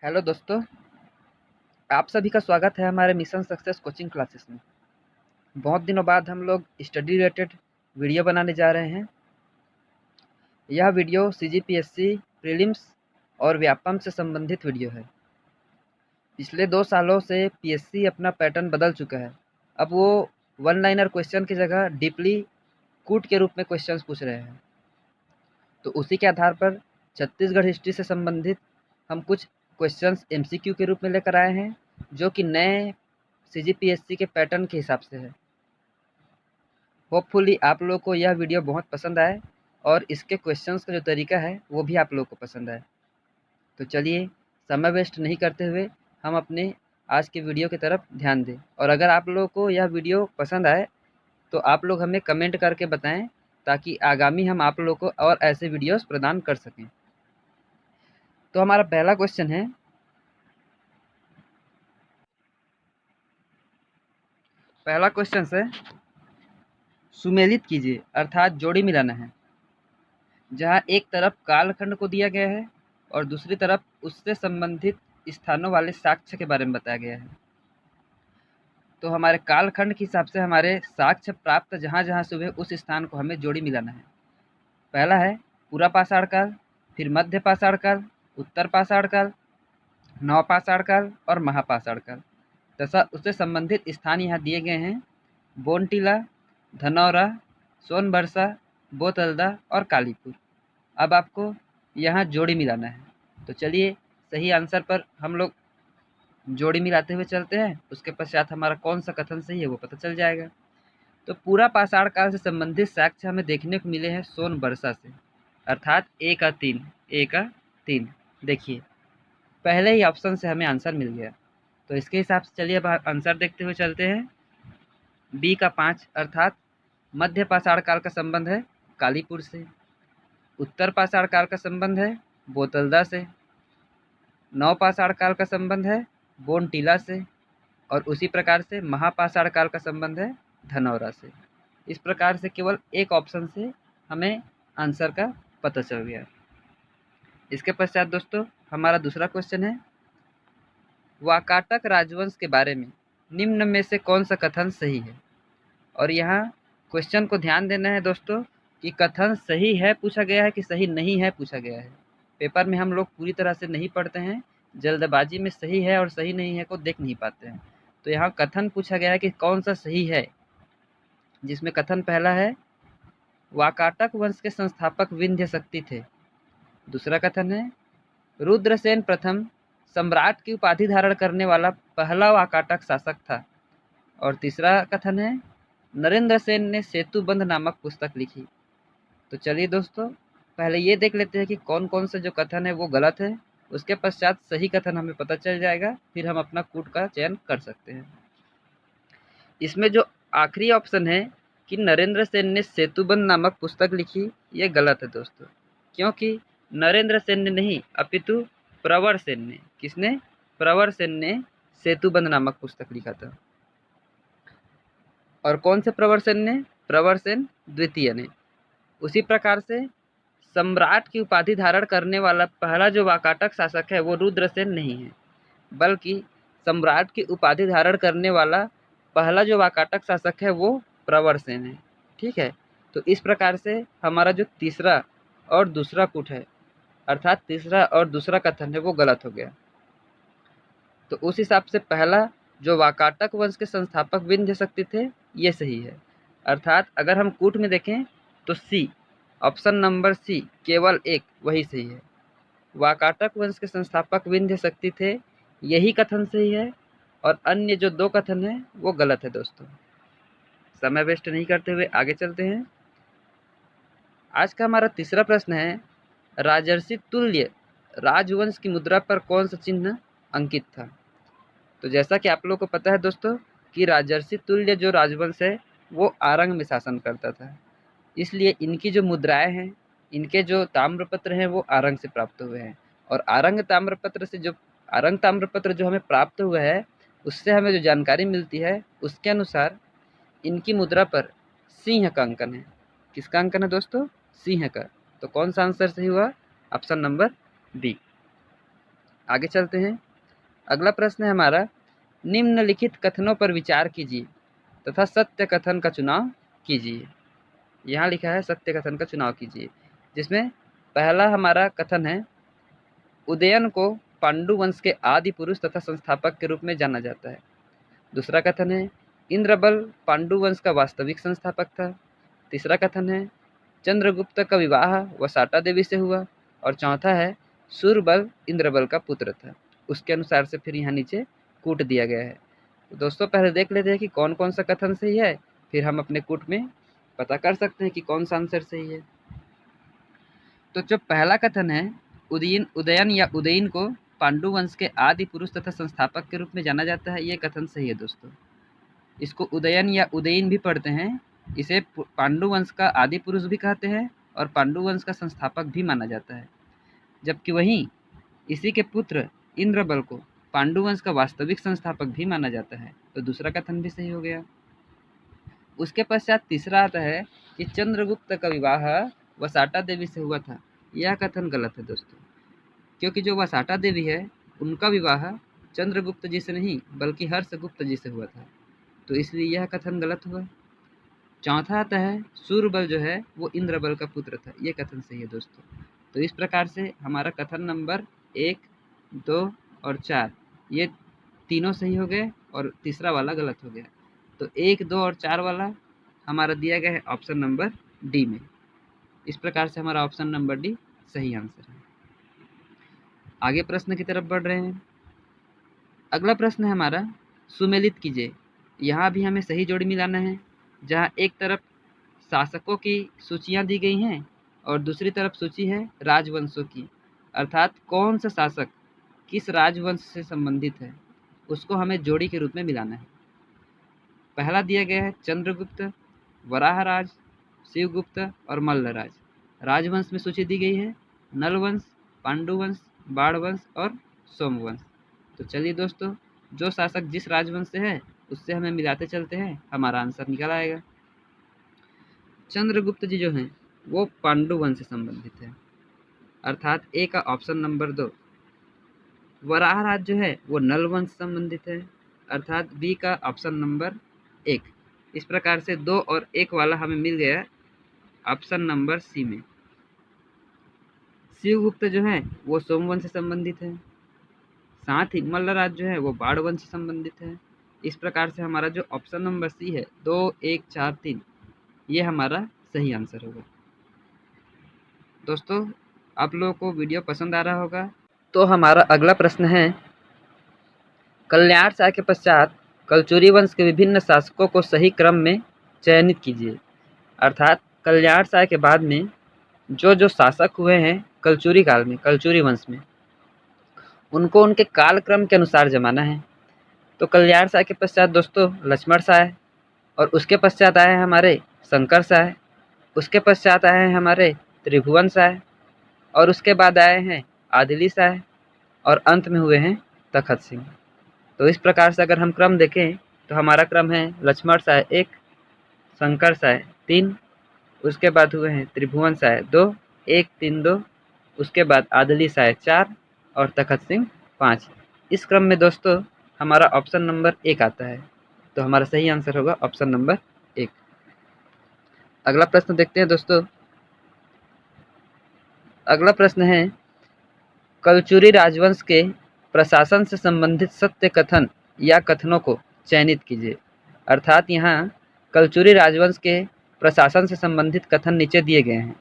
Hello दोस्तों, आप सभी का स्वागत है हमारे मिशन सक्सेस कोचिंग क्लासेस में। बहुत दिनों बाद हम लोग स्टडी रिलेटेड वीडियो बनाने जा रहे हैं। यह वीडियो सीजीपीएससी प्रीलिम्स और व्यापम से संबंधित वीडियो है। पिछले 2 सालों से पीएससी अपना पैटर्न बदल चुका है। अब वो वन लाइनर क्वेश्चन की जगह डीपली कूट के रूप में क्वेश्चंस पूछ रहे हैं। तो उसी के आधार पर छत्तीसगढ़ हिस्ट्री से संबंधित हम कुछ क्वेश्चंस एमसीक्यू के रूप में लेकर आए हैं, जो कि नए सीजीपीएससी के पैटर्न के हिसाब से है। होपफुली आप लोगों को यह वीडियो बहुत पसंद आए और इसके क्वेश्चंस का जो तरीका है वो भी आप लोगों को पसंद आए। तो चलिए समय वेस्ट नहीं करते हुए हम अपने आज के वीडियो की तरफ ध्यान दें। और अगर आप लोगों को यह वीडियो पसंद आए तो आप लोग हमें कमेंट करके बताएं, ताकि आगामी हम आप लोगों को और ऐसे वीडियोस प्रदान कर सकें। तो हमारा पहला क्वेश्चन है, पहला क्वेश्चन है सुमेलित कीजिए, अर्थात जोड़ी मिलाना है, जहाँ एक तरफ कालखंड को दिया गया है और दूसरी तरफ उससे संबंधित स्थानों वाले साक्ष्य के बारे में बताया गया है। तो हमारे कालखंड के हिसाब से हमारे साक्ष्य प्राप्त जहाँ जहाँ से हुए उस स्थान को हमें जोड़ी मिलाना है। पहला है पूरा पाषाण काल, फिर मध्य पाषाण काल, उत्तर पाषाण काल, नवपाषाण काल और महापाषाण काल तथा उससे संबंधित स्थान यहाँ दिए गए हैं: बोनटीला, धनौरा, सोनबरसा, बोतलदा और कालीपुर। अब आपको यहाँ जोड़ी मिलाना है। तो चलिए सही आंसर पर हम लोग जोड़ी मिलाते हुए चलते हैं, उसके पश्चात हमारा कौन सा कथन सही है वो पता चल जाएगा। तो पूरा पाषाण काल से संबंधित साक्ष्य हमें देखने को मिले हैं सोनबरसा से, अर्थात ए का 3, ए का 3। देखिए पहले ही ऑप्शन से हमें आंसर मिल गया। तो इसके हिसाब से चलिए अब आंसर देखते हुए चलते हैं। बी का 5, अर्थात मध्य पाषाण काल का संबंध है कालीपुर से, उत्तर पाषाण काल का संबंध है बोतलदा से, नवपाषाण काल का संबंध है बोनटीला से और उसी प्रकार से महापाषाण काल का संबंध है धनौरा से। इस प्रकार से केवल एक ऑप्शन से हमें आंसर का पता चल गया। इसके पश्चात दोस्तों हमारा दूसरा क्वेश्चन है, वाकाटक राजवंश के बारे में निम्न में से कौन सा कथन सही है। और यहाँ क्वेश्चन को ध्यान देना है दोस्तों कि कथन सही है पूछा गया है कि सही नहीं है पूछा गया है। पेपर में हम लोग पूरी तरह से नहीं पढ़ते हैं, जल्दबाजी में सही है और सही नहीं है को देख नहीं पाते हैं। तो यहाँ कथन पूछा गया है कि कौन सा सही है, जिसमें कथन पहला है वाकाटक वंश के संस्थापक विंध्य शक्ति थे। दूसरा कथन है रुद्रसेन प्रथम सम्राट की उपाधि धारण करने वाला पहला वाकाटक शासक था। और तीसरा कथन है नरेंद्र सेन ने सेतुबंध नामक पुस्तक लिखी। तो चलिए दोस्तों पहले ये देख लेते हैं कि कौन कौन से जो कथन है वो गलत है, उसके पश्चात सही कथन हमें पता चल जाएगा, फिर हम अपना कूट का चयन कर सकते हैं। इसमें जो आखिरी ऑप्शन है कि नरेंद्र सेन ने सेतुबंध नामक पुस्तक लिखी, ये गलत है दोस्तों, क्योंकि नरेंद्र सेन ने नहीं अपितु प्रवर सेन ने, किसने, प्रवर सेन ने सेतुबंध नामक पुस्तक लिखा था। और कौन से प्रवर सेन ने, प्रवर सेन द्वितीय ने। उसी प्रकार से सम्राट की उपाधि धारण करने वाला पहला जो वाकाटक शासक है वो रुद्रसेन नहीं है, बल्कि सम्राट की उपाधि धारण करने वाला पहला जो वाकाटक शासक है वो प्रवरसेन है। ठीक है, तो इस प्रकार से हमारा जो तीसरा और दूसरा कूट है, अर्थात तीसरा और दूसरा कथन है वो गलत हो गया। तो उस हिसाब से पहला जो वाकाटक वंश के संस्थापक विंध्य शक्ति थे ये सही है। अर्थात अगर हम कूट में देखें तो सी, ऑप्शन नंबर सी केवल एक वही सही है। वाकाटक वंश के संस्थापक विंध्य शक्ति थे, यही कथन सही है और अन्य जो 2 कथन है वो गलत है। दोस्तों समय वेस्ट नहीं करते हुए आगे चलते हैं। आज का हमारा तीसरा प्रश्न है, राजर्षि तुल्य राजवंश की मुद्रा पर कौन सा चिन्ह अंकित था। तो जैसा कि आप लोगों को पता है दोस्तों कि राजर्षि तुल्य जो राजवंश है वो आरंग में शासन करता था, इसलिए इनकी जो मुद्राएं हैं, इनके जो ताम्रपत्र हैं वो आरंग से प्राप्त हुए हैं। और आरंग ताम्रपत्र से जो आरंग ताम्रपत्र जो हमें प्राप्त हुआ है उससे हमें जो जानकारी मिलती है उसके अनुसार इनकी मुद्रा पर सिंह का अंकन है। किसका अंकन है दोस्तों, सिंह का। तो कौन सा आंसर सही हुआ, ऑप्शन नंबर बी। आगे चलते हैं। अगला प्रश्न है हमारा, निम्नलिखित कथनों पर विचार कीजिए तथा सत्य कथन का चुनाव कीजिए। यहाँ लिखा है सत्य कथन का चुनाव कीजिए, जिसमें पहला हमारा कथन है, उदयन को पांडु वंश के आदि पुरुष तथा संस्थापक के रूप में जाना जाता है। दूसरा कथन है, इंद्रबल पांडु वंश का वास्तविक संस्थापक था। तीसरा कथन है, चंद्रगुप्त का विवाह वसाटा देवी से हुआ। और चौथा है, सूरबल इंद्रबल का पुत्र था। उसके अनुसार से फिर यहाँ नीचे कूट दिया गया है। तो दोस्तों पहले देख लेते हैं कि कौन कौन सा कथन सही है, फिर हम अपने कूट में पता कर सकते हैं कि कौन सा आंसर सही है। तो जो पहला कथन है, उदयन या उदयन को पांडु वंश के आदि पुरुष तथा संस्थापक के रूप में जाना जाता है, ये कथन सही है दोस्तों। इसको उदयन या उदयन भी पढ़ते हैं। इसे पांडु वंश का आदि पुरुष भी कहते हैं और पांडु वंश का संस्थापक भी माना जाता है। जबकि वहीं इसी के पुत्र इंद्रबल को पांडु वंश का वास्तविक संस्थापक भी माना जाता है। तो दूसरा कथन भी सही हो गया। उसके पश्चात तीसरा आता है कि चंद्रगुप्त का विवाह वसाटा देवी से हुआ था। यह कथन गलत है दोस्तों, क्योंकि जो वसाटा देवी है उनका विवाह चंद्रगुप्त जी से नहीं बल्कि हर्षगुप्त जी से हुआ था, तो इसलिए यह कथन गलत हुआ। चौथा आता है, सूरबल जो है वो इंद्रबल का पुत्र था। ये कथन सही है दोस्तों। तो इस प्रकार से हमारा कथन नंबर 1, 2 और 4 ये तीनों सही हो गए और तीसरा वाला गलत हो गया। तो 1, 2 और 4 वाला हमारा दिया गया है ऑप्शन नंबर डी में। इस प्रकार से हमारा ऑप्शन नंबर डी सही आंसर है। आगे प्रश्न की तरफ बढ़ रहे हैं। अगला प्रश्न है हमारा, सुमेलित कीजिए। यहाँ भी हमें सही जोड़ी मिलाना है, जहाँ एक तरफ शासकों की सूचियाँ दी गई हैं और दूसरी तरफ सूची है राजवंशों की, अर्थात कौन सा शासक किस राजवंश से संबंधित है उसको हमें जोड़ी के रूप में मिलाना है। पहला दिया गया है चंद्रगुप्त, वराहराज, शिवगुप्त और मल्लराज। राजवंश में सूची दी गई है नलवंश, पांडुवंश, बाणवंश और सोमवंश। तो चलिए दोस्तों, जो शासक जिस राजवंश से है उससे हमें मिलाते चलते हैं, हमारा आंसर निकल आएगा। चंद्रगुप्त जी जो हैं वो पांडु वंश से संबंधित है, अर्थात ए का ऑप्शन नंबर 2। वराहराज जो है वो नल वंश से संबंधित है, अर्थात बी का ऑप्शन नंबर 1। इस प्रकार से 2 और 1 वाला हमें मिल गया ऑप्शन नंबर सी में। शिवगुप्त जो है वो सोमवंश से संबंधित है, साथ ही मल्लराज जो है वो बाण वंश से संबंधित है। इस प्रकार से हमारा जो ऑप्शन नंबर सी है 2, 1, 4, 3 ये हमारा सही आंसर होगा। दोस्तों आप लोगों को वीडियो पसंद आ रहा होगा। तो हमारा अगला प्रश्न है, कल्याण शाह के पश्चात कलचुरी वंश के विभिन्न शासकों को सही क्रम में चयनित कीजिए। अर्थात कल्याण शाह के बाद में जो शासक हुए हैं कलचुरी काल में, कलचुरी वंश में, उनको उनके कालक्रम के अनुसार जमाना है। तो कल्याण शाह के पश्चात दोस्तों लक्ष्मण शाह है, और उसके पश्चात आए हैं हमारे शंकर शाह, उसके पश्चात आए हैं हमारे त्रिभुवन शाह, और उसके बाद आए हैं आदिली शाह, और अंत में हुए हैं तखत सिंह। तो इस प्रकार से अगर हम क्रम देखें तो हमारा क्रम है लक्ष्मण शाह 1, शंकर शाह 3, उसके बाद हुए हैं त्रिभुवन शाह 2, 1, 3, 2, उसके बाद आदिली शाह 4 और तखत सिंह 5। इस क्रम में दोस्तों हमारा ऑप्शन नंबर 1 आता है। तो हमारा सही आंसर होगा ऑप्शन नंबर 1। अगला प्रश्न देखते हैं दोस्तों। अगला प्रश्न है, कलचुरी राजवंश के प्रशासन से संबंधित सत्य कथन या कथनों को चयनित कीजिए। अर्थात यहाँ कलचुरी राजवंश के प्रशासन से संबंधित कथन नीचे दिए गए हैं,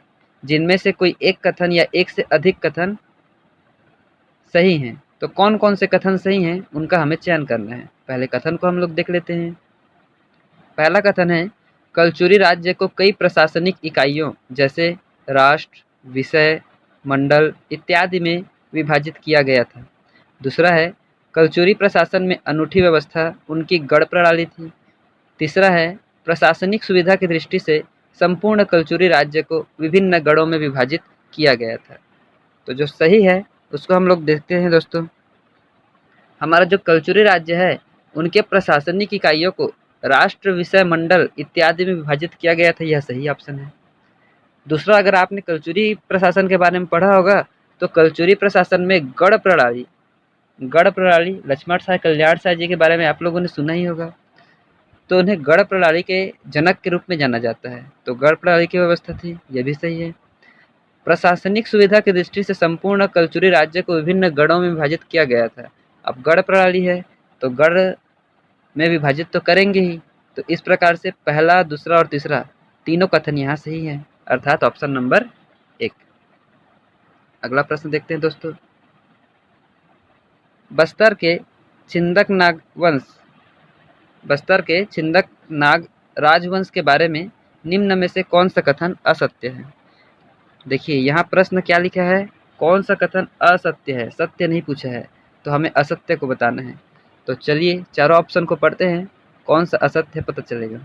जिनमें से कोई एक कथन या एक से अधिक कथन सही हैं। तो कौन कौन से कथन सही हैं उनका हमें चयन करना है। पहले कथन को हम लोग देख लेते हैं। पहला कथन है, कलचुरी राज्य को कई प्रशासनिक इकाइयों जैसे राष्ट्र, विषय, मंडल इत्यादि में विभाजित किया गया था। दूसरा है, कलचुरी प्रशासन में अनूठी व्यवस्था उनकी गढ़ प्रणाली थी। तीसरा है, प्रशासनिक सुविधा की दृष्टि से संपूर्ण कलचुरी राज्य को विभिन्न गढ़ों में विभाजित किया गया था। तो जो सही है उसको हम लोग देखते हैं दोस्तों। हमारा जो कलचुरी राज्य है उनके प्रशासनिक इकाइयों को राष्ट्र, विषय, मंडल इत्यादि में विभाजित किया गया था, यह सही ऑप्शन है। दूसरा, अगर आपने कलचुरी प्रशासन के बारे में पढ़ा होगा तो कलचुरी प्रशासन में गढ़ प्रणाली गढ़ प्रणाली, लक्ष्मण शाह कल्याण शाह जी के बारे में आप लोगों ने सुना ही होगा, तो उन्हें गढ़ प्रणाली के जनक के रूप में जाना जाता है। तो गढ़ प्रणाली की व्यवस्था थी, यह भी सही है। प्रशासनिक सुविधा की दृष्टि से संपूर्ण कलचुरी राज्य को विभिन्न गढ़ों में विभाजित किया गया था। अब गढ़ प्रणाली है तो गढ़ में विभाजित तो करेंगे ही, तो इस प्रकार से पहला, दूसरा और तीसरा तीनों कथन यहाँ सही है, अर्थात ऑप्शन नंबर 1। अगला प्रश्न देखते हैं दोस्तों। बस्तर के छिंदक नाग राजवंश के बारे में निम्न में से कौन सा कथन असत्य है? देखिए यहाँ प्रश्न क्या लिखा है, कौन सा कथन असत्य है, सत्य नहीं पूछा है, तो हमें असत्य को बताना है। तो चलिए चारों ऑप्शन को पढ़ते हैं, कौन सा असत्य है पता चलेगा।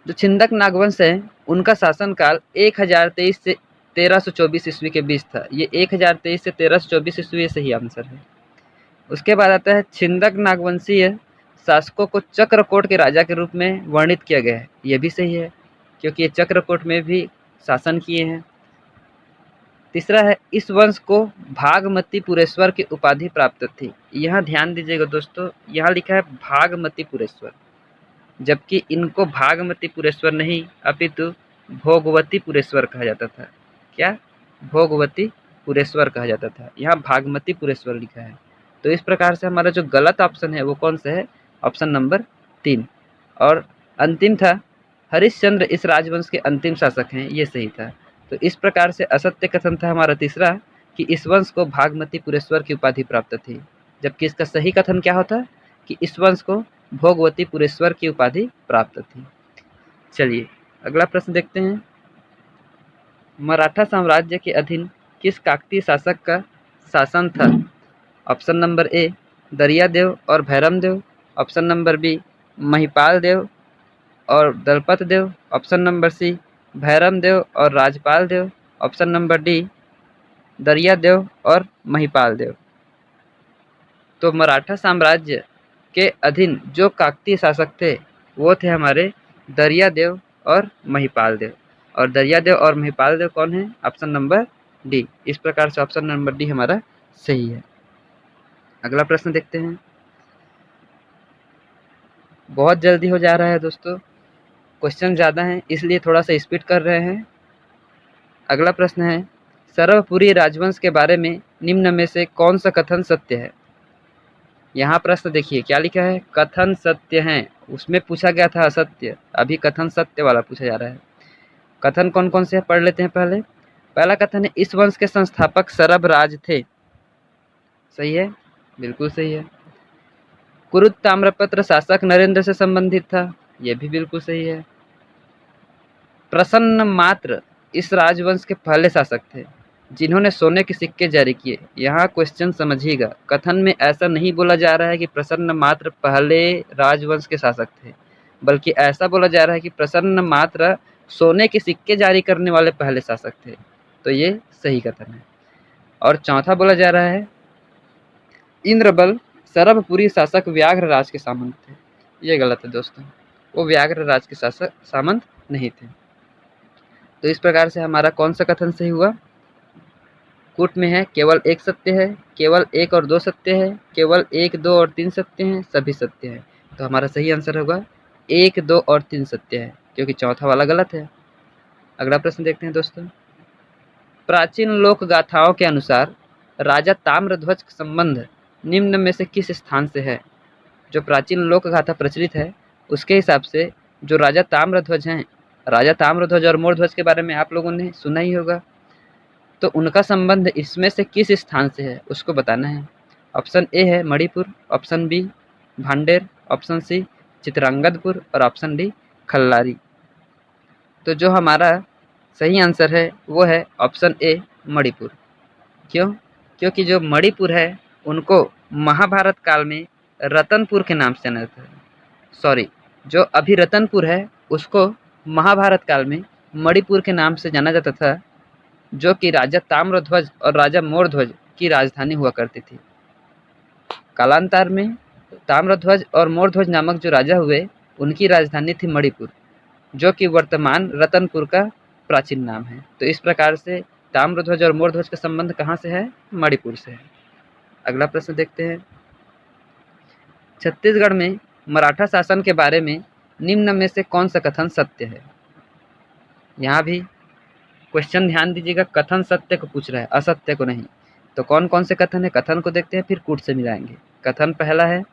जो छिंदक नागवंश है उनका शासनकाल 1023 से 1324 ईस्वी के बीच था। ये 1023 से 1324 ईस्वी सही आंसर है। उसके बाद आता है छिंदक नागवंशीय शासकों को चक्रकोट के राजा के रूप में वर्णित किया गया है। यह भी सही है क्योंकि ये चक्रकोट में भी शासन किए हैं। तीसरा है इस वंश को भागमतीपुरेश्वर की उपाधि प्राप्त थी। यहाँ ध्यान दीजिएगा दोस्तों, यहाँ लिखा है भागमतीपुरेश्वर, जबकि इनको भागमतीपुरेश्वर नहीं अपितु भोगवतीपुरेश्वर कहा जाता था। क्या? भोगवतीपुरेश्वर कहा जाता था, यहाँ भागमतीपुरेश्वर लिखा है। तो इस प्रकार से हमारा जो गलत ऑप्शन है वो कौन सा है? Option number 3। और अंतिम था हरिश्चंद्र इस राजवंश के अंतिम शासक हैं, ये सही था। तो इस प्रकार से असत्य कथन था हमारा तीसरा कि इस वंश को भागमतीपुरेश्वर की उपाधि प्राप्त थी, जबकि इसका सही कथन क्या होता कि इस वंश को भोगवतीपुरेश्वर की उपाधि प्राप्त थी। चलिए अगला प्रश्न देखते हैं। मराठा साम्राज्य के अधीन किस काकतीय शासक का शासन था? ऑप्शन नंबर ए दरियादेव और Bhairamdev, option number B Mahipal Dev और Dalpat Dev, option number C Bhairamdev और Rajpal Dev, option number D Dariyadev और महिपाल देव। तो मराठा साम्राज्य के अधीन जो काकतीय शासक थे वो थे हमारे दरियादेव और महिपाल देव। और दरियादेव और महिपाल देव कौन है? Option number D. इस प्रकार से ऑप्शन नंबर डी हमारा सही है। अगला प्रश्न देखते हैं। बहुत जल्दी हो जा रहा है दोस्तों, क्वेश्चन ज़्यादा हैं इसलिए थोड़ा सा स्पीड कर रहे हैं। अगला प्रश्न है सर्वपुरी राजवंश के बारे में निम्न में से कौन सा कथन सत्य है? यहाँ प्रश्न देखिए क्या लिखा है, कथन सत्य है। उसमें पूछा गया था असत्य, अभी कथन सत्य वाला पूछा जा रहा है। कथन कौन कौन से पढ़ लेते हैं पहले। पहला कथन है इस वंश के संस्थापक सरब राज थे। सही है, बिल्कुल सही है। कुरुद ताम्रपत्र शासक नरेंद्र से संबंधित था, यह भी बिल्कुल सही है। प्रसन्न मात्र इस राजवंश के पहले शासक थे जिन्होंने सोने के सिक्के जारी किए। यहाँ क्वेश्चन समझिएगा, कथन में ऐसा नहीं बोला जा रहा है कि प्रसन्न मात्र पहले राजवंश के शासक थे, बल्कि ऐसा बोला जा रहा है कि प्रसन्न मात्र सोने के सिक्के जारी करने वाले पहले शासक थे। तो ये सही कथन है। और चौथा बोला जा रहा है इंद्रबल सरभपुरी शासक व्याघ्र राज के सामंत थे। ये गलत है दोस्तों, वो व्याघ्र राज के शासक सामंत नहीं थे। तो इस प्रकार से हमारा कौन सा कथन सही हुआ? कूट में है केवल एक सत्य है, केवल 1 और 2 सत्य है, केवल 1, 2 और 3 सत्य हैं, सभी सत्य है। तो हमारा सही आंसर होगा 1, 2 और 3 सत्य है, क्योंकि चौथा वाला गलत है। अगला प्रश्न देखते हैं दोस्तों। प्राचीन लोक गाथाओं के अनुसार राजा ताम्रध्वज का संबंध निम्न में से किस स्थान से है? जो प्राचीन लोक गाथा प्रचलित है उसके हिसाब से जो राजा ताम्रध्वज हैं, राजा ताम्रध्वज और मोरध्वज के बारे में आप लोगों ने सुना ही होगा, तो उनका संबंध इसमें से किस स्थान से है उसको बताना है। ऑप्शन ए है Manipur, option B Bhander, option C Chitrangadpur और ऑप्शन डी खल्लारी। तो जो हमारा सही आंसर है वो है ऑप्शन ए मणिपुर। क्यों? क्योंकि जो मणिपुर है उनको महाभारत काल में रतनपुर के नाम से जाना जाता है। सॉरी, जो अभी रतनपुर है उसको महाभारत काल में मणिपुर के नाम से जाना जाता था, जो कि राजा ताम्रध्वज और राजा मोरध्वज की राजधानी हुआ करती थी। कालांतर में ताम्रध्वज और मोरध्वज नामक जो राजा हुए उनकी राजधानी थी मणिपुर, जो कि वर्तमान रतनपुर का प्राचीन नाम है। तो इस प्रकार से ताम्रध्वज और मोरध्वज का संबंध कहाँ से है? मणिपुर से है। अगला प्रश्न देखते हैं। छत्तीसगढ़ में मराठा शासन के बारे में निम्न में से कौन सा कथन सत्य है? यहाँ भी क्वेश्चन ध्यान दीजिएगा, कथन सत्य को पूछ रहा है, असत्य को नहीं। तो कौन कौन से कथन है, कथन को देखते हैं फिर कूट से मिलाएंगे। कथन पहला है,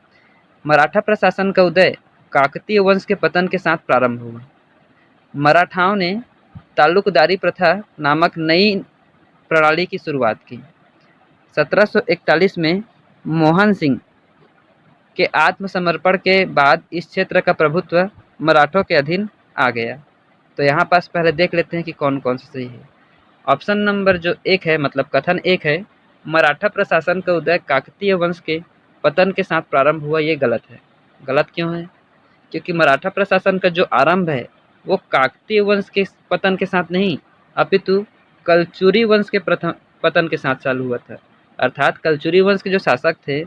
मराठा प्रशासन का उदय काकतीय वंश के पतन के साथ प्रारंभ हुआ। मराठाओं ने तालुकदारी प्रथा नामक नई प्रणाली की शुरुआत की। 1741 में मोहन सिंह के आत्मसमर्पण के बाद इस क्षेत्र का प्रभुत्व मराठों के अधीन आ गया। तो यहाँ पास पहले देख लेते हैं कि कौन कौन सा सही है। ऑप्शन नंबर जो 1 है, मतलब कथन 1 है, मराठा प्रशासन का उदय काकतीय वंश के पतन के साथ प्रारंभ हुआ, ये गलत है। गलत क्यों है? क्योंकि मराठा प्रशासन का जो आरंभ है वो काकतीय वंश के पतन के साथ नहीं, अपितु कलचुरी वंश के पतन के साथ चालू हुआ था। अर्थात कलचुरी वंश के जो शासक थे,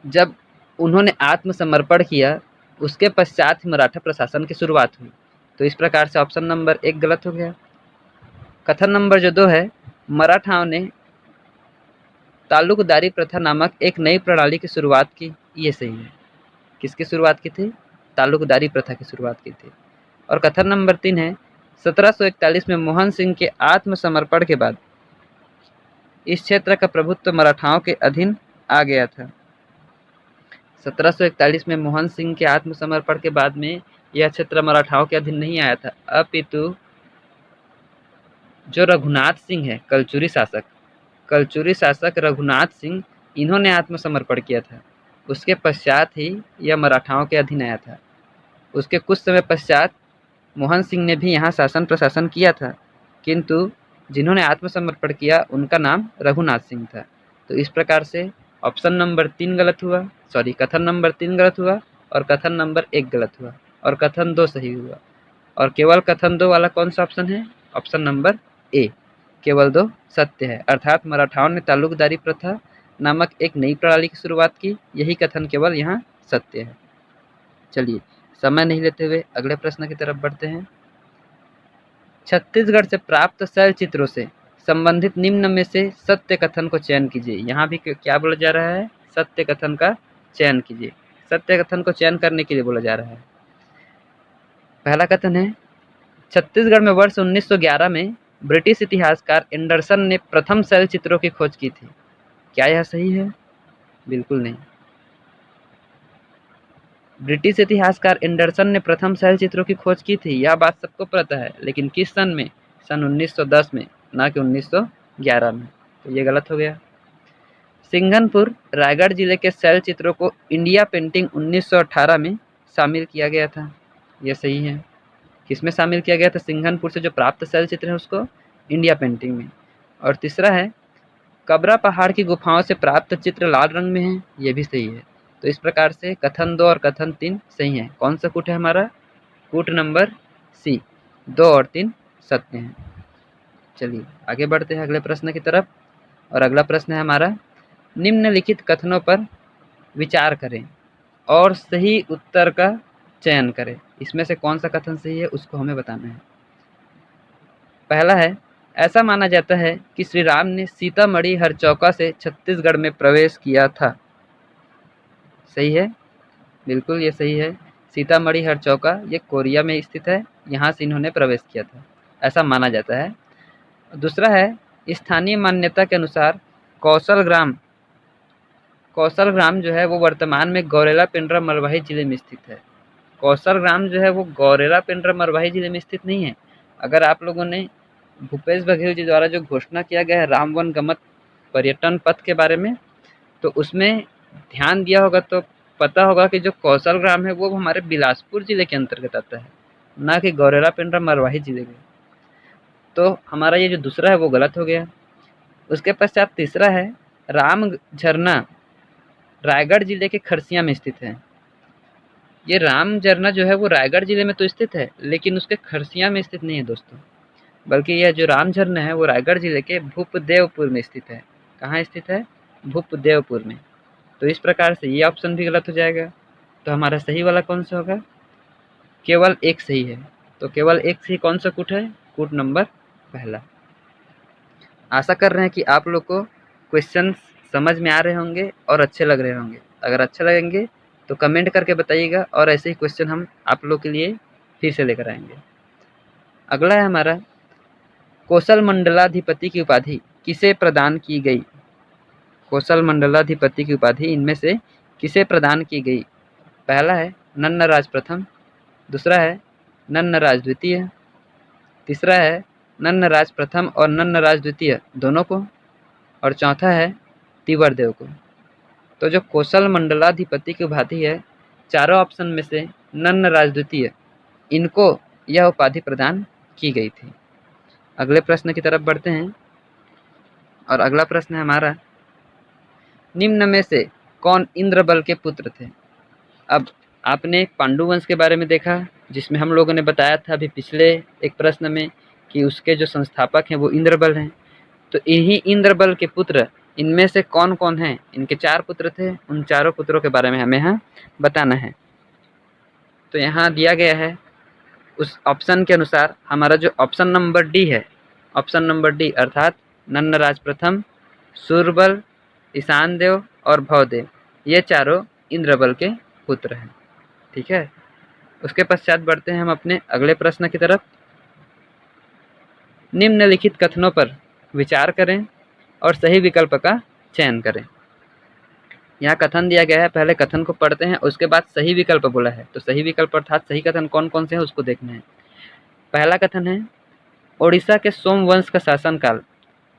जब उन्होंने आत्मसमर्पण किया उसके पश्चात ही मराठा प्रशासन की शुरुआत हुई। तो इस प्रकार से ऑप्शन नंबर 1 गलत हो गया। कथन नंबर जो 2 है, मराठाओं ने तालुकदारी प्रथा नामक एक नई प्रणाली की शुरुआत की, ये सही है। किसकी शुरुआत की थी? तालुकदारी प्रथा की शुरुआत की थी। और कथन नंबर 3 है, 1741 में मोहन सिंह के आत्मसमर्पण के बाद इस क्षेत्र का प्रभुत्व मराठाओं के अधीन आ गया था। 1741 में मोहन सिंह के आत्मसमर्पण के बाद में यह क्षेत्र मराठाओं के अधीन नहीं आया था, अपितु जो रघुनाथ सिंह है, कलचुरी शासक रघुनाथ सिंह, इन्होंने आत्मसमर्पण किया था। उसके पश्चात ही यह मराठाओं के अधीन आया था। उसके कुछ समय पश्चात मोहन सिंह ने भी यहाँ शासन प्रशासन किया था, किंतु जिन्होंने आत्मसमर्पण किया उनका नाम रघुनाथ सिंह था। तो इस प्रकार से ऑप्शन नंबर 3 गलत हुआ, कथन नंबर 3 गलत हुआ और कथन नंबर 1 गलत हुआ और कथन 2 सही हुआ। और केवल कथन 2 वाला कौन सा ऑप्शन है? ऑप्शन नंबर ए, केवल 2 सत्य है। अर्थात मराठाओं ने तालुकदारी प्रथा नामक एक नई प्रणाली की शुरुआत की, यही कथन केवल यहाँ सत्य है। चलिए समय नहीं लेते हुए अगले प्रश्न की तरफ बढ़ते हैं। छत्तीसगढ़ से प्राप्त शैल चित्रों से संबंधित निम्न में से सत्य कथन को चयन कीजिए। यहाँ भी क्या बोला जा रहा है? सत्य कथन का चयन कीजिए। सत्य कथन को चयन करने के लिए बोला जा रहा है। पहला कथन है, छत्तीसगढ़ में वर्ष 1911 में ब्रिटिश इतिहासकार एंडरसन ने प्रथम शैल चित्रों की खोज की थी। क्या यह सही है? बिल्कुल नहीं। ब्रिटिश इतिहासकार एंडरसन ने प्रथम शैल चित्रों की खोज की थी, यह बात सबको पता है, लेकिन किस सन में? सन 1910 में, ना कि 1911 में। तो ये गलत हो गया। सिंघनपुर रायगढ़ जिले के शैल चित्रों को इंडिया पेंटिंग 1918 में शामिल किया गया था, यह सही है। किसमें शामिल किया गया था? सिंघनपुर से जो प्राप्त शैल चित्र है उसको इंडिया पेंटिंग में। और तीसरा है, कबरा पहाड़ की गुफाओं से प्राप्त चित्र लाल रंग में है, ये भी सही है। तो इस प्रकार से कथन 2 और कथन 3 सही है। कौन सा कूट है हमारा? कूट नंबर सी, 2 और 3 सत्य हैं। चलिए आगे बढ़ते हैं अगले प्रश्न की तरफ। और अगला प्रश्न है हमारा, निम्नलिखित कथनों पर विचार करें और सही उत्तर का चयन करें। इसमें से कौन सा कथन सही है उसको हमें बताना है। पहला है, ऐसा माना जाता है कि श्री राम ने सीतामढ़ी हरचौका से छत्तीसगढ़ में प्रवेश किया था। सही है, बिल्कुल ये सही है। सीतामढ़ी हरचौका ये कोरिया में स्थित है, यहाँ से इन्होंने प्रवेश किया था, ऐसा माना जाता है। दूसरा है, स्थानीय मान्यता के अनुसार कौशल ग्राम जो है वो वर्तमान में गौरेला पेंड्रा मरवाही जिले में स्थित है। कौशल ग्राम जो है वो गौरेला पेंड्रा मरवाही जिले में स्थित नहीं है। अगर आप लोगों ने भूपेश बघेल जी द्वारा जो घोषणा किया गया है राम वन गमन पर्यटन पथ के बारे में, तो उसमें ध्यान दिया होगा तो पता होगा कि जो कौशल ग्राम है वो हमारे बिलासपुर जिले के अंतर्गत आता है, ना कि गौरेला पेंड्रा मरवाही जिले के। तो हमारा ये जो दूसरा है वो गलत हो गया। उसके पश्चात तीसरा है, राम झरना रायगढ़ जिले के खरसिया में स्थित है। ये राम झरना जो है वो रायगढ़ जिले में तो स्थित है, लेकिन उसके खरसिया में स्थित नहीं है दोस्तों, बल्कि यह जो राम झरना है वो रायगढ़ जिले के भूपदेवपुर में स्थित है। कहाँ स्थित है? भूपदेवपुर में। तो इस प्रकार से ये ऑप्शन भी गलत हो जाएगा। तो हमारा सही वाला कौन सा होगा? केवल 1 सही है। तो केवल 1 सही कौन सा कूट है? कूट नंबर पहला। आशा कर रहे हैं कि आप लोग को क्वेश्चन समझ में आ रहे होंगे और अच्छे लग रहे होंगे। अगर अच्छे लगेंगे तो कमेंट करके बताइएगा और ऐसे ही क्वेश्चन हम आप लोग के लिए फिर से लेकर आएंगे। अगला है हमारा, कौशल मंडलाधिपति की उपाधि किसे प्रदान की गई? कौशल मंडलाधिपति की उपाधि इनमें से किसे प्रदान की गई? पहला है नन्नराज प्रथम, दूसरा है नन्नराज द्वितीय, तीसरा है नन्नराज प्रथम और नन्नराज द्वितीय दोनों को, और चौथा है तिवरदेव को। तो जो कौशल मंडलाधिपति की उपाधि है, चारों ऑप्शन में से नन्नराज द्वितीय इनको यह उपाधि प्रदान की गई थी। अगले प्रश्न की तरफ बढ़ते हैं और अगला प्रश्न है हमारा, निम्न में से कौन इंद्रबल के पुत्र थे? अब आपने पांडु वंश के बारे में देखा, जिसमें हम लोगों ने बताया था अभी पिछले एक प्रश्न में कि उसके जो संस्थापक हैं वो इंद्रबल हैं। तो इन्हीं इंद्रबल के पुत्र इनमें से कौन कौन हैं? इनके 4 पुत्र थे, उन चारों पुत्रों के बारे में हमें यहाँ बताना है। तो यहाँ दिया गया है उस ऑप्शन के अनुसार, हमारा जो ऑप्शन नंबर डी है, ऑप्शन नंबर डी अर्थात नन्नराज प्रथम, सूरबल, ईशान देव और भवदेव, ये चारों इंद्रबल के पुत्र हैं। ठीक है, उसके पश्चात बढ़ते हैं हम अपने अगले प्रश्न की तरफ। निम्नलिखित कथनों पर विचार करें और सही विकल्प का चयन करें। यहाँ कथन दिया गया है, पहले कथन को पढ़ते हैं, उसके बाद सही विकल्प बोला है। तो सही विकल्प अर्थात सही कथन कौन कौन से हैं उसको देखना है। पहला कथन है, ओडिशा के सोमवंश का शासनकाल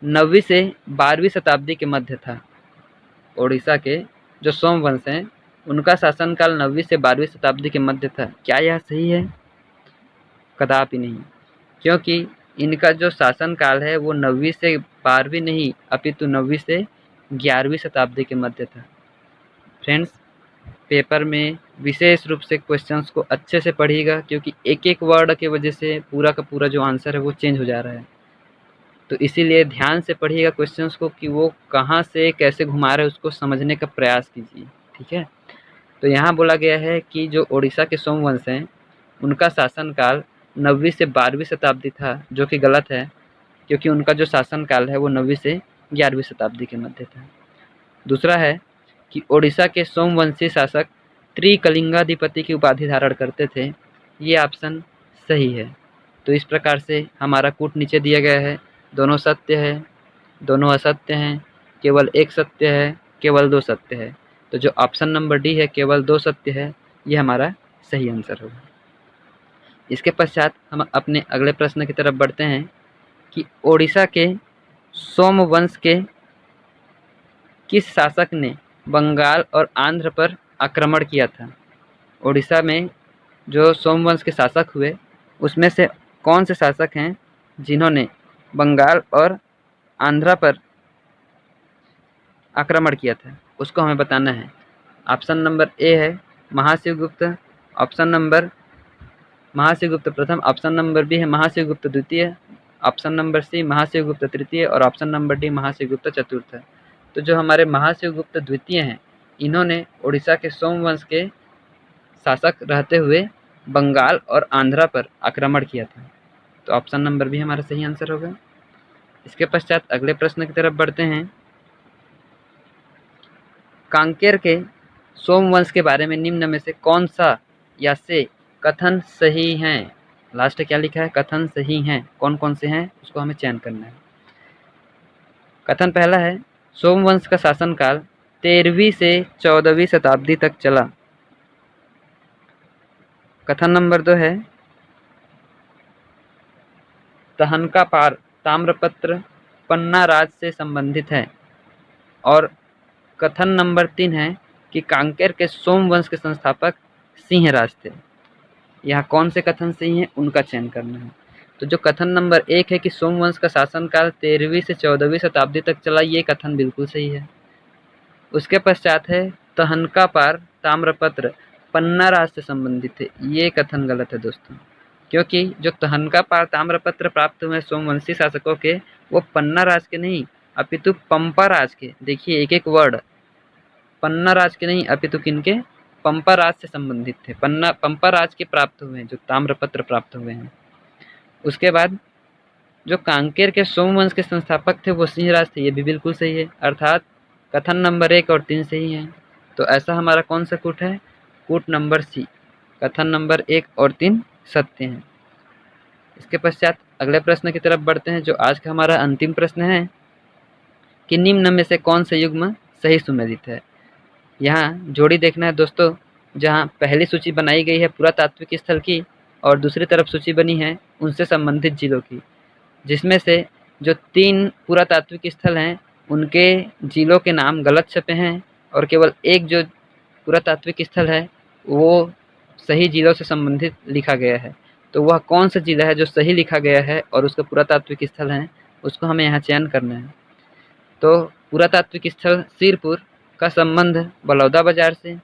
9वीं से 12वीं शताब्दी के मध्य था। ओडिशा के जो सोमवंश हैं उनका शासनकाल 9वीं से 12वीं शताब्दी के मध्य था। क्या यह सही है? कदापि नहीं, क्योंकि इनका जो शासनकाल है वो 9वीं से 12वीं नहीं अपितु 9वीं से 11वीं शताब्दी के मध्य था। फ्रेंड्स, पेपर में विशेष रूप से क्वेश्चंस को अच्छे से पढ़िएगा, क्योंकि एक एक वर्ड की वजह से पूरा का पूरा जो आंसर है वो चेंज हो जा रहा है। तो इसीलिए ध्यान से पढ़िएगा क्वेश्चंस को कि वो कहाँ से कैसे घुमा रहे हैं, उसको समझने का प्रयास कीजिए। ठीक है, तो यहाँ बोला गया है कि जो ओडिशा के सोमवंश हैं उनका शासनकाल 9वीं से 12वीं शताब्दी था, जो कि गलत है, क्योंकि उनका जो शासनकाल है वो 9वीं से 11वीं शताब्दी के मध्य था। दूसरा है कि ओडिशा के सोमवंशी शासक त्रिकलिंगाधिपति की उपाधि धारण करते थे। ये ऑप्शन सही है। तो इस प्रकार से हमारा कूट नीचे दिया गया है, दोनों सत्य है, दोनों असत्य हैं, केवल एक सत्य है, केवल 2 सत्य है। तो जो ऑप्शन नंबर डी है केवल 2 सत्य है, ये हमारा सही आंसर होगा। इसके पश्चात हम अपने अगले प्रश्न की तरफ बढ़ते हैं कि ओडिशा के सोमवंश के किस शासक ने बंगाल और आंध्र पर आक्रमण किया था? ओडिशा में जो सोमवंश के शासक हुए उसमें से कौन से शासक हैं जिन्होंने बंगाल और आंध्रा पर आक्रमण किया था, उसको हमें बताना है। ऑप्शन नंबर ए है महाशिवगुप्त, ऑप्शन नंबर महाशिवगुप्त प्रथम, ऑप्शन नंबर बी है महाशिवगुप्त द्वितीय, ऑप्शन नंबर सी महाशिवगुप्त तृतीय और ऑप्शन नंबर डी महाशिवगुप्त चतुर्थ। तो जो हमारे महाशिवगुप्त द्वितीय हैं, इन्होंने उड़ीसा के सोमवंश के शासक रहते हुए बंगाल और आंध्रा पर आक्रमण किया था। तो ऑप्शन नंबर बी हमारा सही आंसर होगा। इसके पश्चात अगले प्रश्न की तरफ बढ़ते हैं। कांकेर के सोमवंश के बारे में निम्न में से कौन सा या से कथन सही हैं? लास्ट क्या लिखा है? कथन सही हैं। कौन कौन से हैं उसको हमें चयन करना है। कथन पहला है, सोमवंश का शासनकाल 13वीं से 14वीं शताब्दी तक चला। कथन नंबर 2 है, तहनका पार ताम्रपत्र पन्ना राज से संबंधित है। और कथन नंबर 3 है कि कांकेर के सोमवंश के संस्थापक सिंहराज थे। यहाँ कौन से कथन सही हैं उनका चयन करना है। तो जो कथन नंबर 1 है कि सोमवंश का शासनकाल 13वीं से 14वीं शताब्दी तक चला, ये कथन बिल्कुल सही है। उसके पश्चात है, तहनका पार ताम्रपत्र पन्ना राज से संबंधित है, ये कथन गलत है दोस्तों, क्योंकि जो तहनका पार ताम्रपत्र प्राप्त हुए सोमवंशी शासकों के, वो पन्ना राज के नहीं अपितु पंपा राज के, देखिए एक एक वर्ड, पन्ना राज के नहीं अपितु किनके, पंपा राज से संबंधित थे। पंपा राज के प्राप्त हुए हैं जो ताम्रपत्र प्राप्त हुए हैं। उसके बाद जो कांकेर के सोमवंश के संस्थापक थे वो सिंहराज थे, ये भी बिल्कुल सही है। अर्थात कथन नंबर 1 और 3 सही हैं। तो ऐसा हमारा कौन सा कूट है? कूट नंबर सी, कथन नंबर 1 और 3 सत्य हैं। इसके पश्चात अगले प्रश्न की तरफ बढ़ते हैं, जो आज का हमारा अंतिम प्रश्न है कि निम्न में से कौन सा युग्म सही सुमेलित है। यहाँ जोड़ी देखना है दोस्तों, जहाँ पहली सूची बनाई गई है पुरातात्विक स्थल की और दूसरी तरफ सूची बनी है उनसे संबंधित जिलों की, जिसमें से जो 3 पुरातात्विक स्थल हैं उनके जिलों के नाम गलत छपे हैं और केवल एक जो पुरातात्विक स्थल है वो सही जिलों से संबंधित लिखा गया है। तो वह कौन सा जिला है जो सही लिखा गया है और उसका पुरातात्विक स्थल है, उसको हमें यहाँ चयन करना है। तो पुरातात्विक स्थल सिरपुर का संबंध बलौदा बाजार से,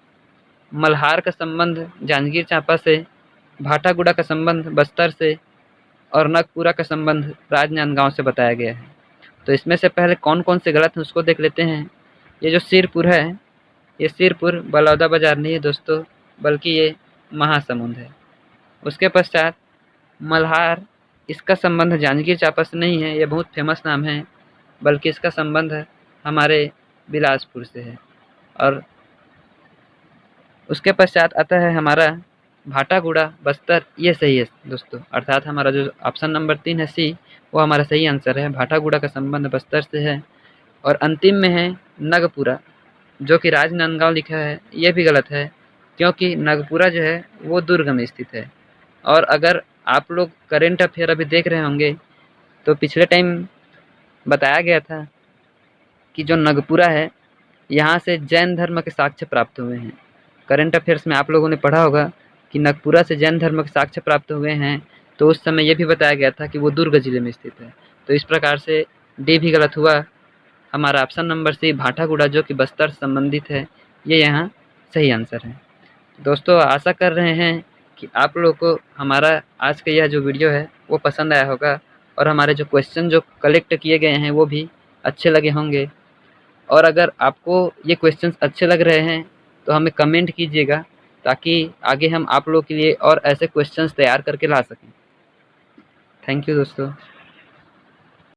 मल्हार का संबंध जांजगीर चांपा से, भाटागुड़ा का संबंध बस्तर से और नगपुरा का संबंध राजनांदगांव से बताया गया है। तो इसमें से पहले कौन कौन से गलत हैं उसको देख लेते हैं। ये जो सिरपुर है, ये सिरपुर बलौदा बाजार नहीं है दोस्तों, बल्कि ये महासमुंद है। उसके पश्चात मल्हार, इसका संबंध जांजगीर चांपा से नहीं है, ये बहुत फेमस नाम है, बल्कि इसका संबंध हमारे बिलासपुर से है। और उसके पश्चात आता है हमारा भाटागुड़ा बस्तर, ये सही है दोस्तों, अर्थात हमारा जो ऑप्शन नंबर 3 है सी, वो हमारा सही आंसर है। भाटागुड़ा का संबंध बस्तर से है। और अंतिम में है नगपुरा, जो कि राजनांदगांव लिखा है, ये भी गलत है, क्योंकि नगपुरा जो है वो दुर्ग में स्थित है। और अगर आप लोग करेंट अफेयर अभी देख रहे होंगे तो पिछले टाइम बताया गया था कि जो नगपुरा है यहाँ से जैन धर्म के साक्ष्य प्राप्त हुए हैं। करंट अफेयर्स में आप लोगों ने पढ़ा होगा कि नगपुरा से जैन धर्म के साक्ष्य प्राप्त हुए हैं, तो उस समय ये भी बताया गया था कि वो दुर्ग जिले में स्थित है। तो इस प्रकार से डी भी गलत हुआ। हमारा ऑप्शन नंबर सी भाटागुड़ा, जो कि बस्तर से संबंधित है, ये यहाँ सही आंसर है। दोस्तों आशा कर रहे हैं कि आप लोगों को हमारा आज का यह जो वीडियो है वो पसंद आया होगा और हमारे जो क्वेश्चन जो कलेक्ट किए गए हैं वो भी अच्छे लगे होंगे। और अगर आपको ये क्वेश्चंस अच्छे लग रहे हैं तो हमें कमेंट कीजिएगा, ताकि आगे हम आप लोगों के लिए और ऐसे क्वेश्चंस तैयार करके ला सकें। थैंक यू दोस्तों।